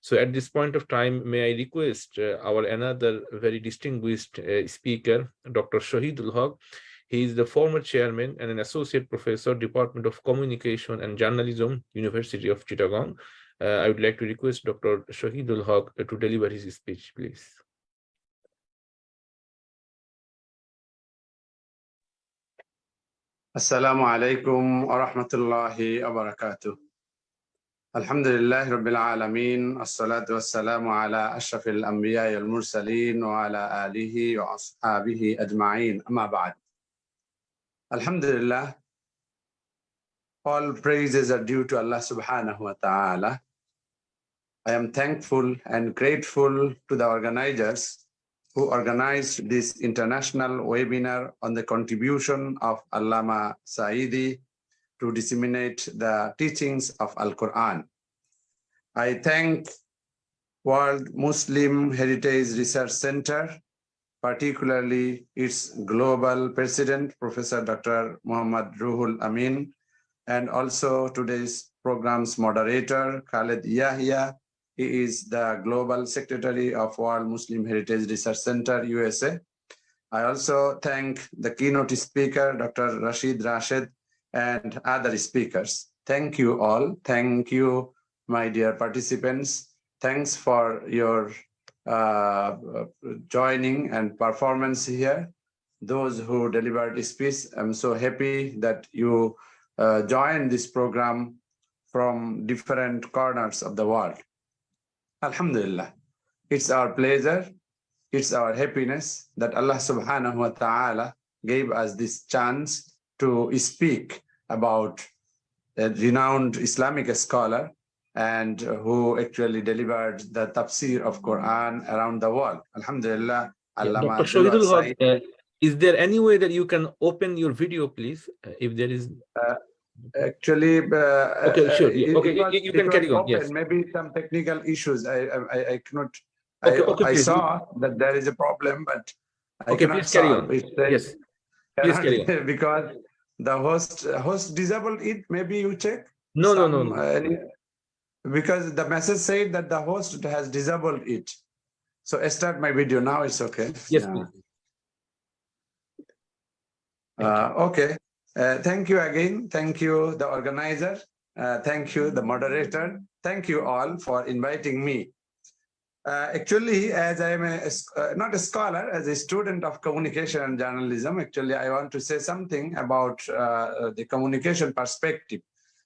So at this point of time, may I request our another very distinguished speaker, Dr. Shahidul Haque. He is the former chairman and an associate professor, Department of Communication and Journalism, University of Chittagong. I would like to request Dr. Shahidul Haque to deliver his speech, please. Assalamu alaikum wa rahmatullahi wa barakatuh. Alhamdulillah Rabbil Alameen. As-salatu was-salamu ala ashrafil anbiya wal mursaleen wa ala alihi wa ashabihi ajma'in. Amma ba'd. Alhamdulillah. All praises are due to Allah subhanahu wa ta'ala. I am thankful and grateful to the organizers who organized this international webinar on the contribution of Allamah Sayeedi to disseminate the teachings of Al-Qur'an. I thank World Muslim Heritage Research Center, particularly its global president, Professor Dr. Muhammad Ruhul Amin, and also today's program's moderator, Khaled Yahya. He is the Global Secretary of World Muslim Heritage Research Center, USA. I also thank the keynote speaker, Dr. Rashid Raashed, and other speakers. Thank you all. Thank you, my dear participants. Thanks for your joining and performance here. Those who delivered speech, I'm so happy that you joined this program from different corners of the world. Alhamdulillah, it's our pleasure, it's our happiness that Allah subhanahu wa ta'ala gave us this chance to speak about a renowned Islamic scholar and who actually delivered the tafsir of Quran around the world. Alhamdulillah, Allamah. Dr. Shahidul Haque, is there any way that you can open your video, please, if there is? Actually, okay, sure. Okay, you can carry on. Open. Yes. Maybe some technical issues. I cannot. I saw that there is a problem, but I cannot please carry on. Yes, please carry on. Because the host disabled it. Maybe you check. No. Because the message said that the host has disabled it. So I start my video now. It's okay. Yes, please. Okay. Thank you again. Thank you, the organizer. Thank you, the moderator. Thank you all for inviting me. Actually, as I am not a scholar, as a student of communication and journalism, actually, I want to say something about the communication perspective,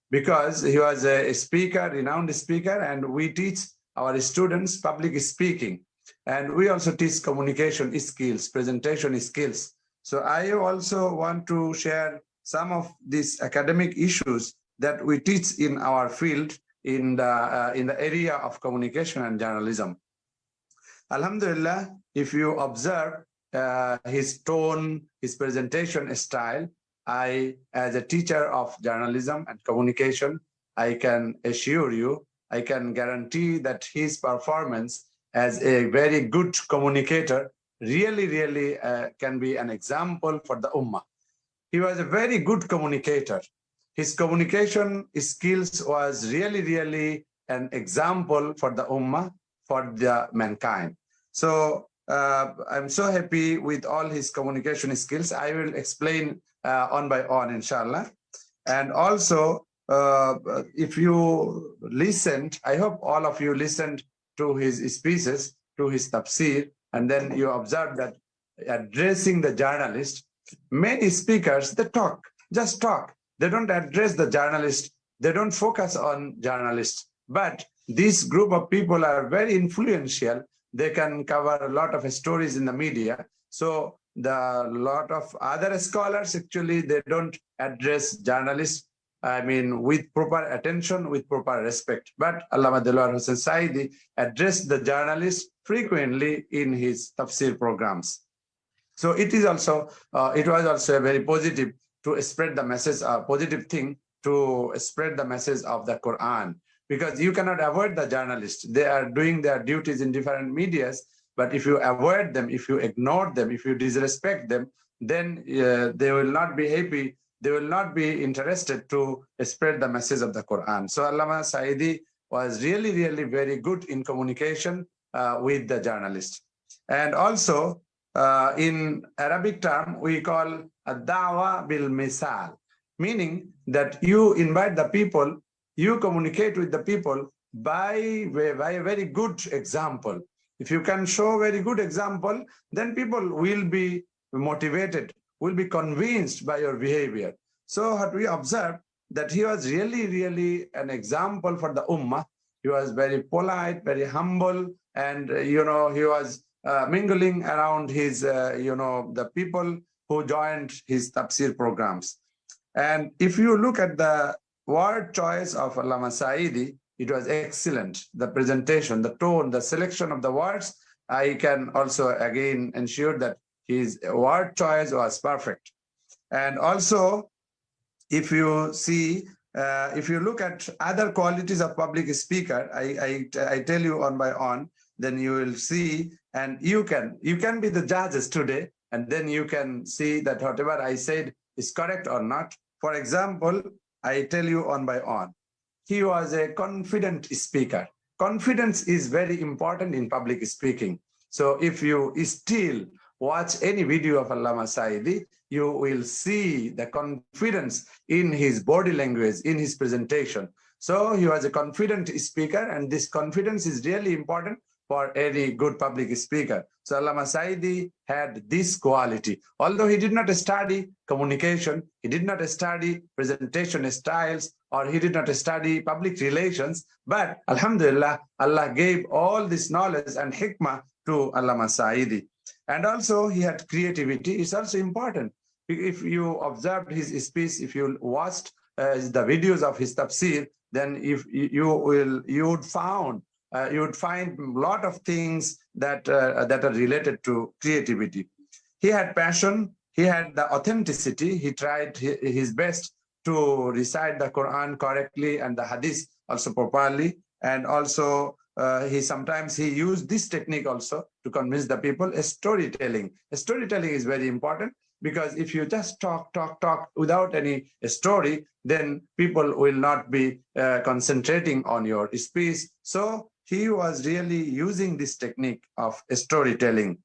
because he was a speaker, renowned speaker, and we teach our students public speaking. And we also teach communication skills, presentation skills. So I also want to share some of these academic issues that we teach in our field in the area of communication and journalism. Alhamdulillah, if you observe his tone, his presentation style, I, as a teacher of journalism and communication, I can assure you, I can guarantee that his performance as a very good communicator really can be an example for the Ummah. He was a very good communicator. His communication skills was really an example for the Ummah, for the mankind. So I'm so happy with all his communication skills. I will explain on by on, inshallah. And also, if you listened, I hope all of you listened to his speeches, to his tafsir, and then you observe that addressing the journalist, many speakers, they talk, just talk. They don't address the journalist. They don't focus on journalists. But this group of people are very influential. They can cover a lot of stories in the media. So the lot of other scholars, actually, they don't address journalists, I mean, with proper attention, with proper respect. But Allamah Delwar Hussain Sayeedi addressed the journalists frequently in his tafsir programs. So it is also, it was also very positive to spread the message, positive thing to spread the message of the Quran, because you cannot avoid the journalists. They are doing their duties in different medias, but if you avoid them, if you ignore them, if you disrespect them, then they will not be happy. They will not be interested to spread the message of the Quran. So Allamah Sayeedi was really, really very good in communication with the journalist. And also, in Arabic term, we call ad-da'wa bil misal, meaning that you invite the people, you communicate with the people by a very good example. If you can show very good example, then people will be motivated, will be convinced by your behavior. So what we observed, that he was really, really an example for the ummah. He was very polite, very humble, and he was mingling around his, the people who joined his tafsir programs. And if you look at the word choice of Allama Sayeedi, it was excellent. The presentation, the tone, the selection of the words, I can also again ensure that his word choice was perfect. And also, if you see, if you look at other qualities of public speaker, I tell you on by on, then you will see, and you can be the judges today, and then you can see that whatever I said is correct or not. For example, I tell you on by on, he was a confident speaker. Confidence is very important in public speaking. So if you still watch any video of Allama Sayeedi, you will see the confidence in his body language, in his presentation. So he was a confident speaker, and this confidence is really important for any good public speaker. So Allama Sayeedi had this quality. Although he did not study communication, he did not study presentation styles, or he did not study public relations, but Alhamdulillah, Allah gave all this knowledge and hikmah to Allama Sayeedi. And also he had creativity. It's also important. If you observed his speech, if you watched the videos of his tafsir, then if you would find a lot of things that are related to creativity. He had passion. He had the authenticity. He tried his best to recite the Quran correctly and the Hadith also properly. And also sometimes he used this technique also to convince the people. Storytelling is very important, because if you just talk without any story, then people will not be concentrating on your speech. So he was really using this technique of storytelling.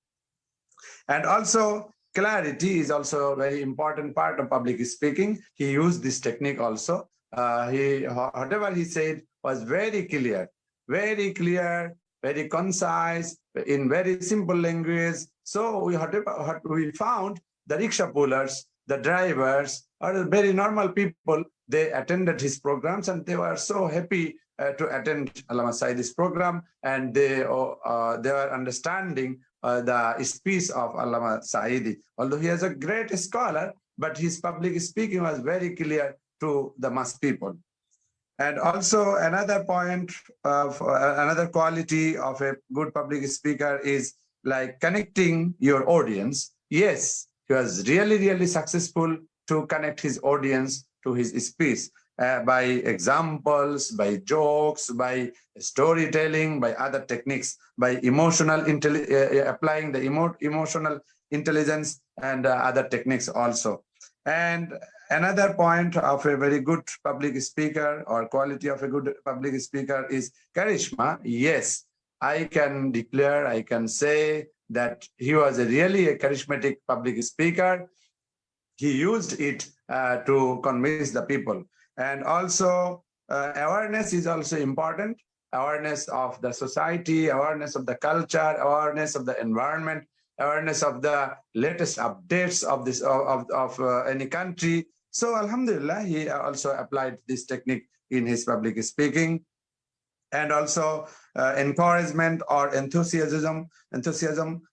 And also clarity is also a very important part of public speaking. He used this technique also. Whatever he said was very clear, very concise, in very simple language. So what we found, the rickshaw pullers, the drivers, are very normal people. They attended his programs, and they were so happy to attend Allama Sayeedi's program, and they were understanding the speech of Allama Sayeedi. Although he is a great scholar, but his public speaking was very clear to the mass people. And also another point of another quality of a good public speaker is like connecting your audience. Yes, he was really successful to connect his audience to his speech by examples, by jokes, by storytelling, by other techniques, by applying the emotional intelligence and other techniques also. And another point of a very good public speaker, or quality of a good public speaker, is charisma. Yes, I can declare, I can say that he was really a charismatic public speaker. He used it to convince the people. And also awareness is also important. Awareness of the society, awareness of the culture, awareness of the environment, awareness of the latest updates of any country. So Alhamdulillah, he also applied this technique in his public speaking. And also encouragement or enthusiasm,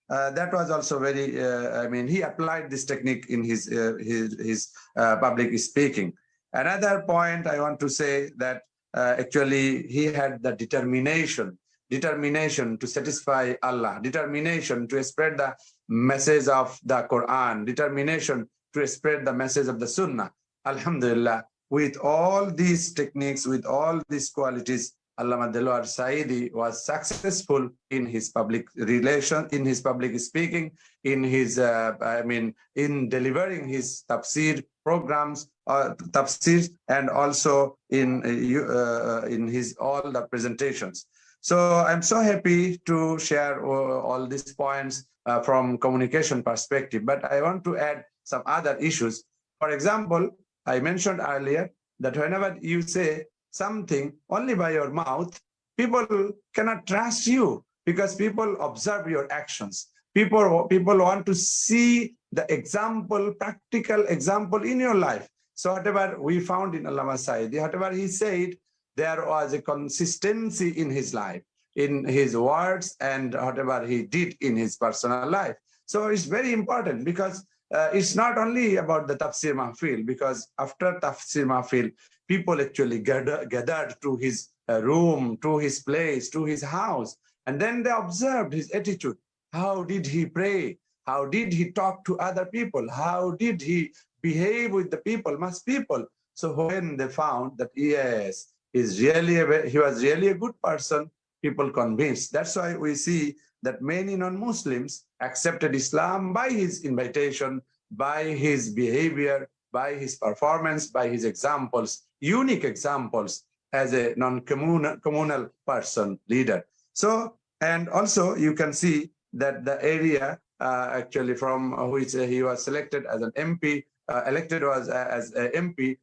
that was also very, he applied this technique in his public speaking. Another point I want to say that actually he had the determination to satisfy Allah, determination to spread the message of the Quran, determination to spread the message of the Sunnah. Alhamdulillah, with all these techniques, with all these qualities, Allama Dilwar Sayeedi was successful in his public relation, in his public speaking, in his, in delivering his tafsir programs tafsirs and also in his all the presentations. So I'm so happy to share all these points from communication perspective, but I want to add some other issues. For example, I mentioned earlier that whenever you say something only by your mouth, people cannot trust you because people observe your actions. People want to see the example, practical example in your life. So whatever we found in Allamah Sayeedi, whatever he said, there was a consistency in his life, in his words, and whatever he did in his personal life. So it's very important because it's not only about the Tafsir Mahfil, because after Tafsir Mahfil, people actually gathered to his room, to his place, to his house, and then they observed his attitude. How did he pray? How did he talk to other people? How did he behave with the people, mass people? So when they found that, yes, he was really a good person, people convinced. That's why we see that many non-Muslims accepted Islam by his invitation, by his behavior, by his performance, by his examples, unique examples as a non-communal person, leader. So, and also you can see that the area actually from which he was selected as an MP, elected was as an MP,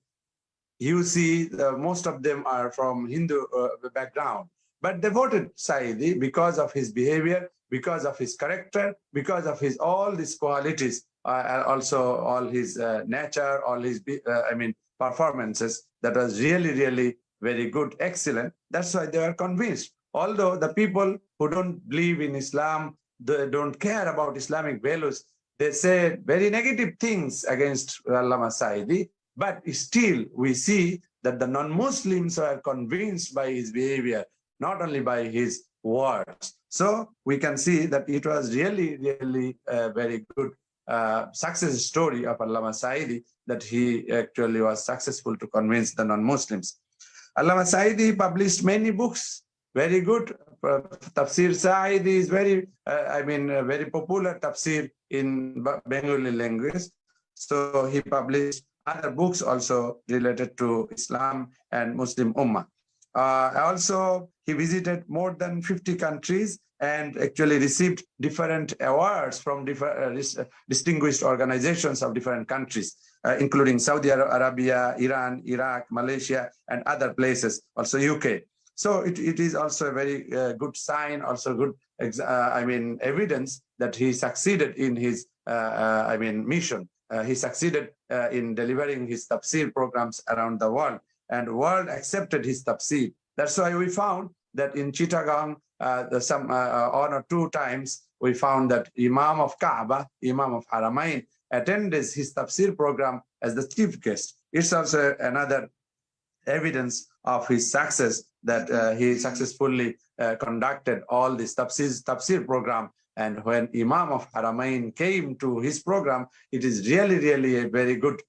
you see most of them are from Hindu background. But they voted Sayeedi because of his behavior, because of his character, because of his all these qualities, also all his nature, all his performances that was really, really very good, excellent. That's why they were convinced. Although the people who don't believe in Islam, they don't care about Islamic values, they say very negative things against Allamah Sayeedi, but still we see that the non-Muslims are convinced by his behavior, not only by his words. So we can see that it was really, really a very good success story of Allamah Sayeedi, that he actually was successful to convince the non-Muslims. Allamah Sayeedi published many books, very good. Tafsir Sayeedi is very, very popular tafsir in Bengali language. So he published other books also related to Islam and Muslim Ummah. Also, he visited more than 50 countries and actually received different awards from different distinguished organizations of different countries, including Saudi Arabia, Iran, Iraq, Malaysia, and other places, also UK. So it is also a very good sign, also good, evidence that he succeeded in his, mission. He succeeded in delivering his tafsir programs around the world, and the world accepted his tafsir. That's why we found that in Chittagong, one or two times, we found that Imam of Kaaba, Imam of Haramain, attended his tafsir program as the chief guest. It's also another evidence of his success, that he successfully conducted all this tafsir program. And when Imam of Haramain came to his program, it is really, really a very good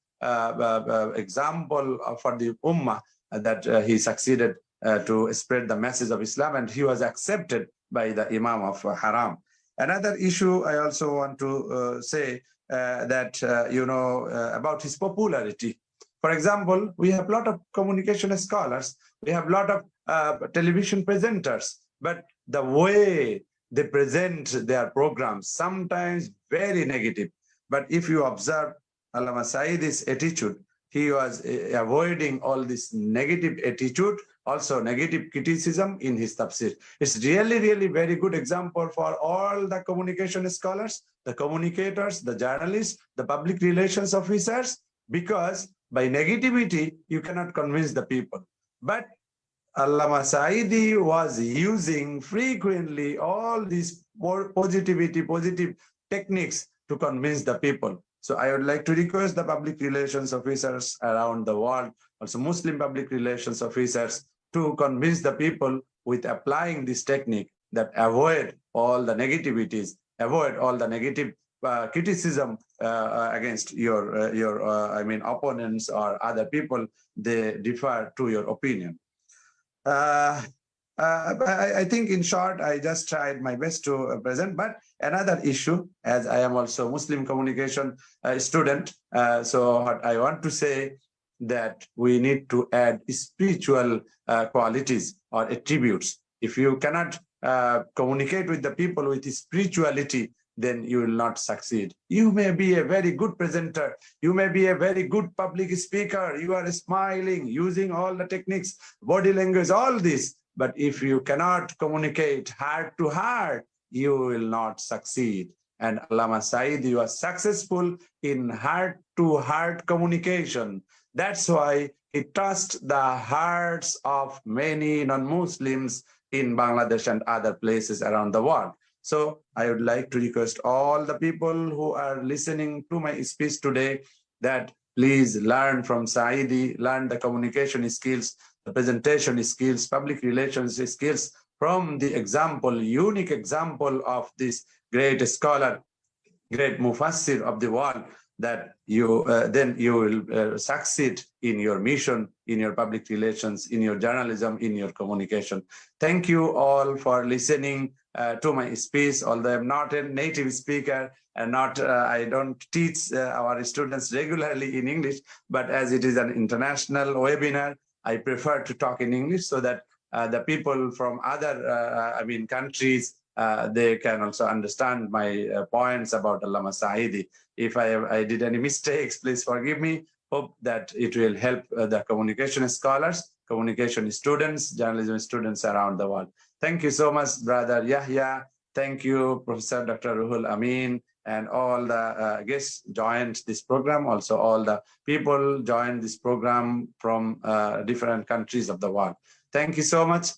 example for the Ummah that he succeeded to spread the message of Islam, and he was accepted by the Imam of Haram. Another issue I also want to say about his popularity. For example, we have a lot of communication scholars, we have a lot of television presenters, but the way they present their programs sometimes very negative. But if you observe Allamah Sayeedi's attitude, he was avoiding all this negative attitude, also negative criticism in his tafsir. It's really, really very good example for all the communication scholars, the communicators, the journalists, the public relations officers, because by negativity, you cannot convince the people. But Allamah Sayeedi was using frequently all these positive techniques to convince the people. So I would like to request the public relations officers around the world, also Muslim public relations officers, to convince the people with applying this technique, that avoid all the negativities, avoid all the negative criticism against your opponents or other people. They differ to your opinion. I think in short, I just tried my best to present, but another issue, as I am also Muslim communication student, so what I want to say that we need to add spiritual qualities or attributes. If you cannot communicate with the people with spirituality, then you will not succeed. You may be a very good presenter. You may be a very good public speaker. You are smiling, using all the techniques, body language, all this. But if you cannot communicate heart to heart, you will not succeed. And Allamah Sayeedi was successful in heart-to-heart communication. That's why he touched the hearts of many non-Muslims in Bangladesh and other places around the world. So I would like to request all the people who are listening to my speech today that please learn from Sayeedi, learn the communication skills, the presentation skills, public relations skills from the example, unique example of this great scholar, great mufassir of the world, that you then you will succeed in your mission, in your public relations, in your journalism, in your communication. Thank you all for listening to my speech. Although I'm not a native speaker and I don't teach our students regularly in English, but as it is an international webinar, I prefer to talk in English so that the people from other countries, they can also understand my points about Allamah Sayeedi. If I did any mistakes, please forgive me. Hope that it will help the communication scholars, communication students, journalism students around the world. Thank you so much, Brother Yahya. Thank you, Professor Dr. Ruhul Amin, and all the guests joined this program. Also, all the people joined this program from different countries of the world. Thank you so much.